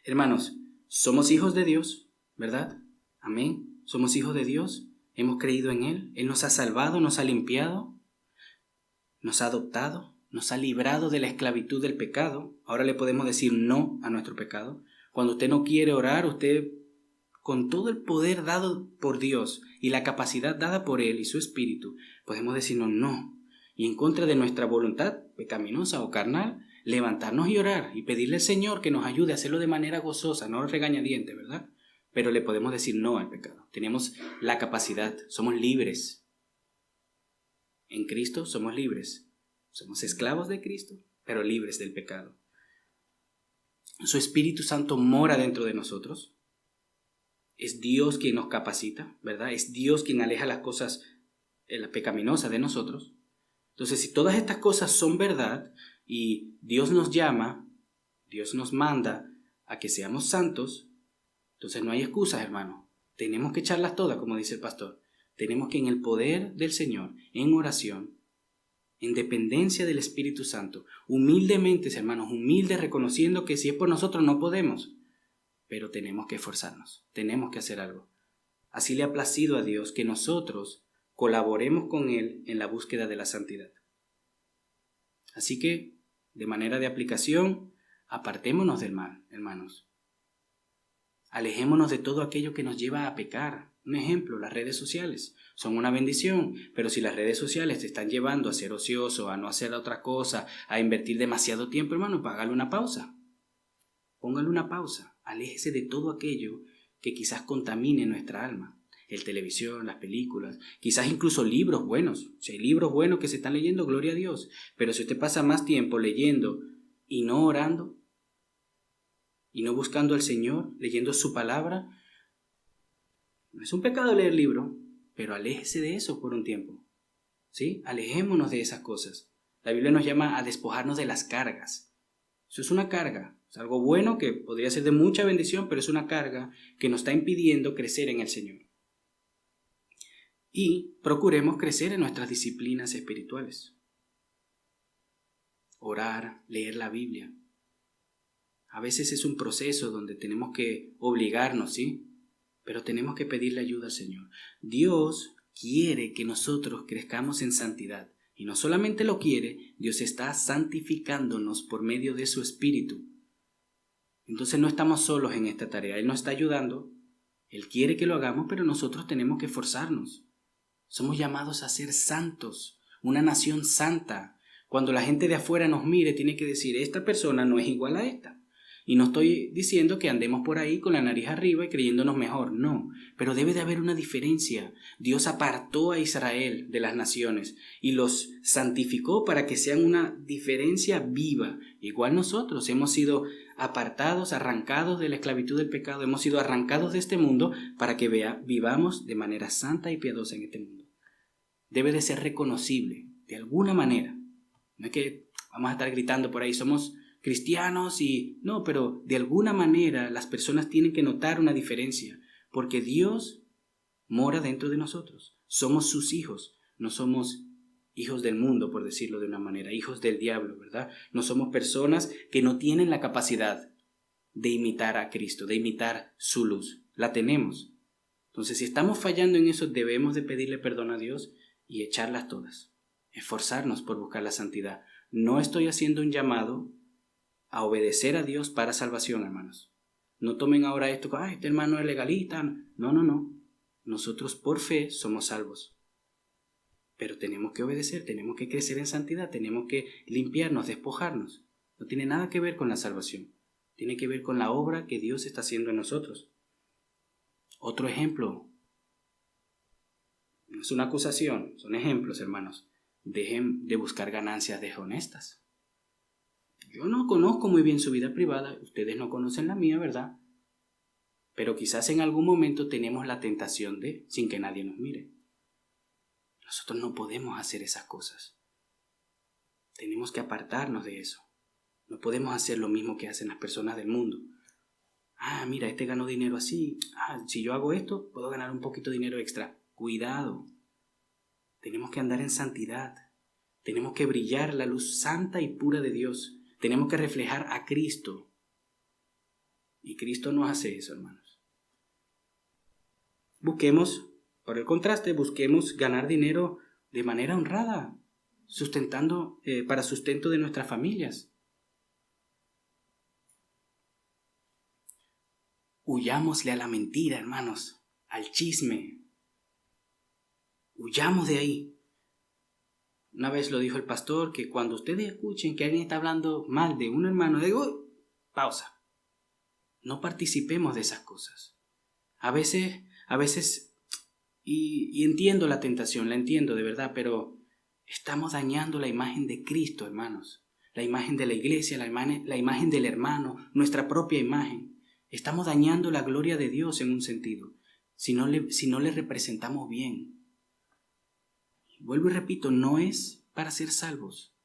Hermanos, somos hijos de Dios, ¿verdad? Amén. Somos hijos de Dios, hemos creído en Él, Él nos ha salvado, nos ha limpiado, nos ha adoptado, nos ha librado de la esclavitud del pecado. Ahora le podemos decir no a nuestro pecado. Cuando usted no quiere orar, usted con todo el poder dado por Dios y la capacidad dada por Él y su Espíritu, podemos decirnos no. Y en contra de nuestra voluntad pecaminosa o carnal, levantarnos y orar y pedirle al Señor que nos ayude a hacerlo de manera gozosa, no regañadiente, ¿verdad? Pero le podemos decir no al pecado. Tenemos la capacidad, somos libres. En Cristo somos libres. Somos esclavos de Cristo, pero libres del pecado. Su Espíritu Santo mora dentro de nosotros. Es Dios quien nos capacita, ¿verdad? Es Dios quien aleja las cosas pecaminosas de nosotros. Entonces, si todas estas cosas son verdad y Dios nos llama, Dios nos manda a que seamos santos, entonces no hay excusas, hermano. Tenemos que echarlas todas, como dice el pastor. Tenemos que en el poder del Señor, en oración, en dependencia del Espíritu Santo, humildemente, hermanos, humildes, reconociendo que si es por nosotros no podemos, pero tenemos que esforzarnos, tenemos que hacer algo. Así le ha placido a Dios que nosotros colaboremos con Él en la búsqueda de la santidad. Así que, de manera de aplicación, apartémonos del mal, hermanos. Alejémonos de todo aquello que nos lleva a pecar. Un ejemplo, las redes sociales son una bendición, pero si las redes sociales te están llevando a ser ocioso, a no hacer otra cosa, a invertir demasiado tiempo, hermano, hágale una pausa. Póngale una pausa. Aléjese de todo aquello que quizás contamine nuestra alma. El televisión, las películas, quizás incluso libros buenos. Si hay libros buenos que se están leyendo, gloria a Dios. Pero si usted pasa más tiempo leyendo y no orando, y no buscando al Señor, leyendo su palabra, no es un pecado leer libros, pero aléjese de eso por un tiempo. ¿Sí? Alejémonos de esas cosas. La Biblia nos llama a despojarnos de las cargas. Eso es una carga. Es algo bueno que podría ser de mucha bendición, pero es una carga que nos está impidiendo crecer en el Señor. Y procuremos crecer en nuestras disciplinas espirituales. Orar, leer la Biblia. A veces es un proceso donde tenemos que obligarnos, ¿sí? Pero tenemos que pedirle ayuda al Señor. Dios quiere que nosotros crezcamos en santidad. Y no solamente lo quiere, Dios está santificándonos por medio de su Espíritu. Entonces no estamos solos en esta tarea. Él nos está ayudando. Él quiere que lo hagamos, pero nosotros tenemos que esforzarnos. Somos llamados a ser santos, una nación santa. Cuando la gente de afuera nos mire, tiene que decir, esta persona no es igual a esta. Y no estoy diciendo que andemos por ahí con la nariz arriba y creyéndonos mejor, no. Pero debe de haber una diferencia. Dios apartó a Israel de las naciones y los santificó para que sean una diferencia viva. Igual nosotros hemos sido apartados, arrancados de la esclavitud del pecado, hemos sido arrancados de este mundo para que vivamos de manera santa y piadosa en este mundo. Debe de ser reconocible, de alguna manera. No es que vamos a estar gritando por ahí, somos cristianos y... No, pero de alguna manera las personas tienen que notar una diferencia, porque Dios mora dentro de nosotros. Somos sus hijos, no somos hijos del mundo, por decirlo de una manera, hijos del diablo, ¿verdad? No somos personas que no tienen la capacidad de imitar a Cristo, de imitar su luz. La tenemos. Entonces, si estamos fallando en eso, debemos de pedirle perdón a Dios y echarlas todas. Esforzarnos por buscar la santidad. No estoy haciendo un llamado a obedecer a Dios para salvación, hermanos. No tomen ahora esto, este hermano es legalista. No. Nosotros por fe somos salvos. Pero tenemos que obedecer, tenemos que crecer en santidad, tenemos que limpiarnos, despojarnos. No tiene nada que ver con la salvación. Tiene que ver con la obra que Dios está haciendo en nosotros. Otro ejemplo. No es una acusación, son ejemplos, hermanos. Dejen de buscar ganancias deshonestas. Yo no conozco muy bien su vida privada, ustedes no conocen la mía, ¿verdad? Pero quizás en algún momento tenemos la tentación de, sin que nadie nos mire. Nosotros no podemos hacer esas cosas. Tenemos que apartarnos de eso. No podemos hacer lo mismo que hacen las personas del mundo. Mira, este ganó dinero así. Si yo hago esto, puedo ganar un poquito de dinero extra. Cuidado. Tenemos que andar en santidad. Tenemos que brillar la luz santa y pura de Dios. Tenemos que reflejar a Cristo. Y Cristo no hace eso, hermanos. Busquemos, por el contraste, busquemos ganar dinero de manera honrada, sustentando para sustento de nuestras familias. Huyámosle a la mentira, hermanos, al chisme. Huyamos de ahí. Una vez lo dijo el pastor, que cuando ustedes escuchen que alguien está hablando mal de un hermano, digo, pausa. No participemos de esas cosas. A veces, y entiendo la tentación, la entiendo de verdad, pero estamos dañando la imagen de Cristo, hermanos. La imagen de la iglesia, la imagen del hermano, nuestra propia imagen. Estamos dañando la gloria de Dios en un sentido, si no le representamos bien. Vuelvo y repito, no es para ser salvos,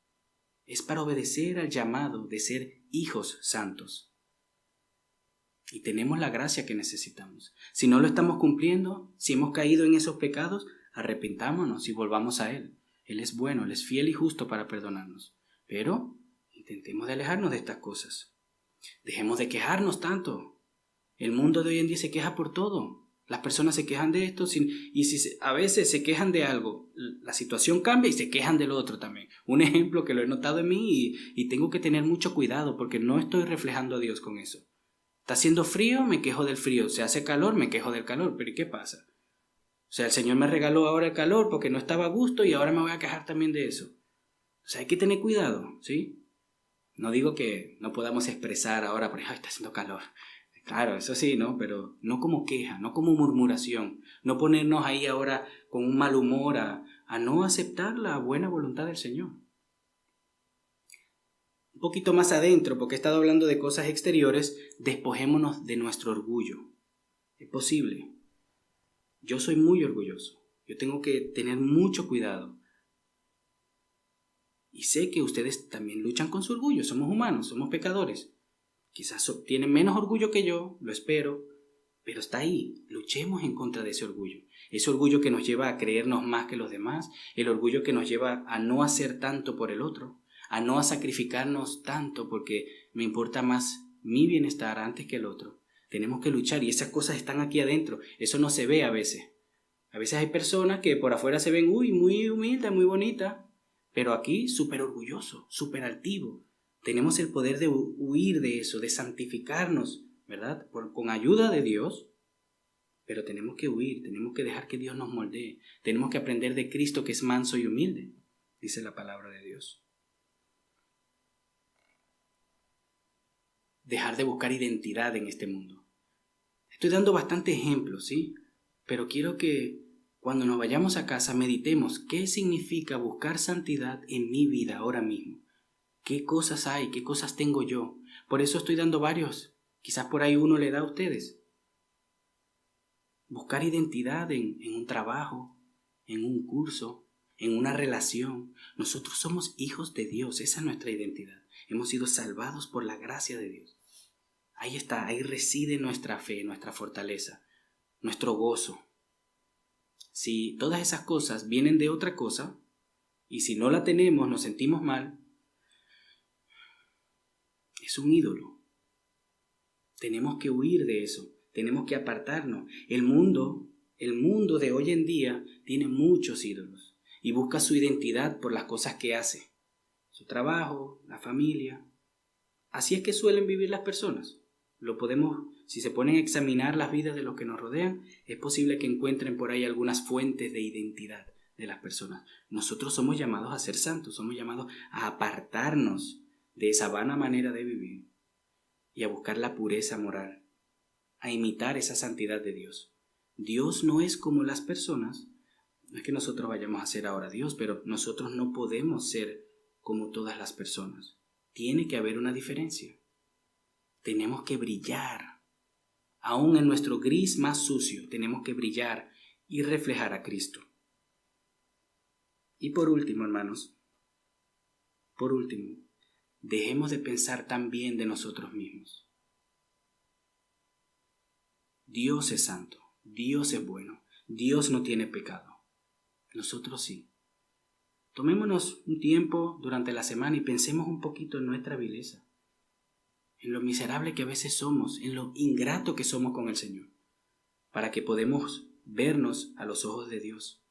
es para obedecer al llamado de ser hijos santos. Y tenemos la gracia que necesitamos. Si no lo estamos cumpliendo, si hemos caído en esos pecados, arrepentámonos y volvamos a Él. Él es bueno, Él es fiel y justo para perdonarnos. Pero intentemos de alejarnos de estas cosas. Dejemos de quejarnos tanto. El mundo de hoy en día se queja por todo. Las personas se quejan de esto a veces se quejan de algo, la situación cambia y se quejan del otro también. Un ejemplo que lo he notado en mí y tengo que tener mucho cuidado porque no estoy reflejando a Dios con eso. Está haciendo frío, me quejo del frío. Se hace calor, me quejo del calor. ¿Pero y qué pasa? O sea, el Señor me regaló ahora el calor porque no estaba a gusto y ahora me voy a quejar también de eso. O sea, hay que tener cuidado, ¿sí? No digo que no podamos expresar ahora, por ejemplo, está haciendo calor. Claro, eso sí, ¿no? Pero no como queja, no como murmuración. No ponernos ahí ahora con un mal humor a no aceptar la buena voluntad del Señor. Un poquito más adentro, porque he estado hablando de cosas exteriores, despojémonos de nuestro orgullo. Es posible. Yo soy muy orgulloso. Yo tengo que tener mucho cuidado. Y sé que ustedes también luchan con su orgullo. Somos humanos, somos pecadores. Quizás tienen menos orgullo que yo, lo espero, pero está ahí. Luchemos en contra de ese orgullo. Ese orgullo que nos lleva a creernos más que los demás, el orgullo que nos lleva a no hacer tanto por el otro, a no a sacrificarnos tanto porque me importa más mi bienestar antes que el otro. Tenemos que luchar y esas cosas están aquí adentro. Eso no se ve a veces. A veces hay personas que por afuera se ven, muy humilde, muy bonita, pero aquí súper orgulloso, súper altivo. Tenemos el poder de huir de eso, de santificarnos, ¿verdad? Con ayuda de Dios, pero tenemos que huir, tenemos que dejar que Dios nos moldee. Tenemos que aprender de Cristo que es manso y humilde, dice la palabra de Dios. Dejar de buscar identidad en este mundo. Estoy dando bastantes ejemplos, ¿sí? Pero quiero que cuando nos vayamos a casa meditemos qué significa buscar santidad en mi vida ahora mismo. ¿Qué cosas hay? ¿Qué cosas tengo yo? Por eso estoy dando varios. Quizás por ahí uno le da a ustedes. Buscar identidad en un trabajo, en un curso, en una relación. Nosotros somos hijos de Dios. Esa es nuestra identidad. Hemos sido salvados por la gracia de Dios. Ahí está, ahí reside nuestra fe, nuestra fortaleza, nuestro gozo. Si todas esas cosas vienen de otra cosa, y si no la tenemos, nos sentimos mal, es un ídolo. Tenemos que huir de eso, tenemos que apartarnos. El mundo de hoy en día tiene muchos ídolos y busca su identidad por las cosas que hace. Su trabajo, la familia. Así es que suelen vivir las personas. Si se ponen a examinar las vidas de los que nos rodean, es posible que encuentren por ahí algunas fuentes de identidad de las personas. Nosotros somos llamados a ser santos, somos llamados a apartarnos de esa vana manera de vivir y a buscar la pureza moral, a imitar esa santidad de Dios. Dios no es como las personas. No es que nosotros vayamos a ser ahora Dios, pero nosotros no podemos ser como todas las personas. Tiene que haber una diferencia. Tenemos que brillar. Aún en nuestro gris más sucio, tenemos que brillar y reflejar a Cristo. Y por último, hermanos, dejemos de pensar tan bien de nosotros mismos. Dios es santo, Dios es bueno, Dios no tiene pecado. Nosotros sí. Tomémonos un tiempo durante la semana y pensemos un poquito en nuestra vileza, en lo miserable que a veces somos, en lo ingrato que somos con el Señor, para que podamos vernos a los ojos de Dios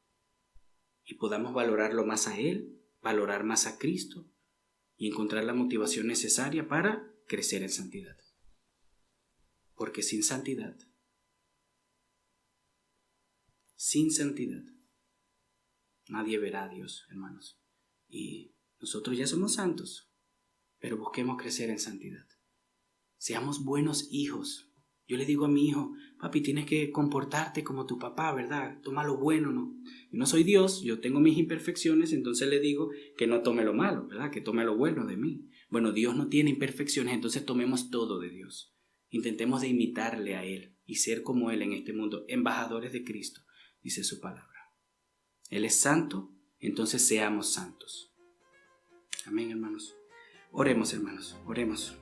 y podamos valorarlo más a Él, valorar más a Cristo y encontrar la motivación necesaria para crecer en santidad. Porque sin santidad, nadie verá a Dios, hermanos. Y nosotros ya somos santos, pero busquemos crecer en santidad. Seamos buenos hijos. Yo le digo a mi hijo, papi, tienes que comportarte como tu papá, ¿verdad? Toma lo bueno, ¿no? Yo no soy Dios, yo tengo mis imperfecciones, entonces le digo que no tome lo malo, ¿verdad? Que tome lo bueno de mí. Bueno, Dios no tiene imperfecciones, entonces tomemos todo de Dios. Intentemos de imitarle a Él y ser como Él en este mundo, embajadores de Cristo, dice su palabra. Él es santo, entonces seamos santos. Amén, hermanos. Oremos, hermanos, oremos.